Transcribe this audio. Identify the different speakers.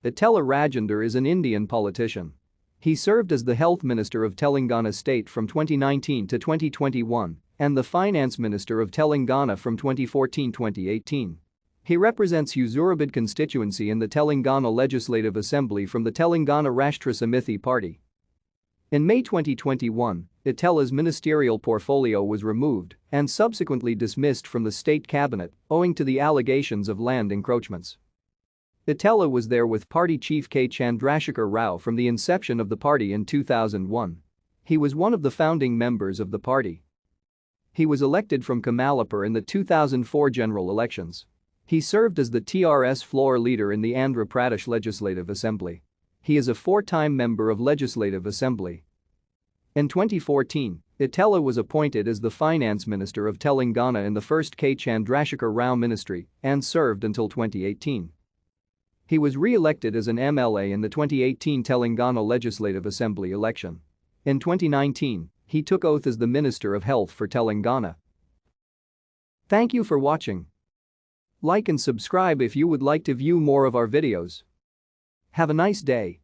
Speaker 1: Etela Rajender is an Indian politician. He served as the Health Minister of Telangana state from 2019 to 2021 and the Finance Minister of Telangana from 2014-2018. He represents Huzurabad constituency in the Telangana Legislative Assembly from the Telangana Rashtra Samithi party. In May 2021, Etela's ministerial portfolio was removed and subsequently dismissed from the state cabinet owing to the allegations of land encroachments. Etela was there with party chief K. Chandrasekhar Rao from the inception of the party in 2001. He was one of the founding members of the party. He was elected from Kamalapur in the 2004 general elections. He served as the TRS floor leader in the Andhra Pradesh Legislative Assembly. He is a four-time member of Legislative Assembly. In 2014, Etela was appointed as the Finance Minister of Telangana in the first K. Chandrasekhar Rao ministry and served until 2018. He was re-elected as an MLA in the 2018 Telangana Legislative Assembly election. In 2019, he took oath as the Minister of Health for Telangana. Thank you for watching. Like and subscribe if you would like to view more of our videos. Have a nice day.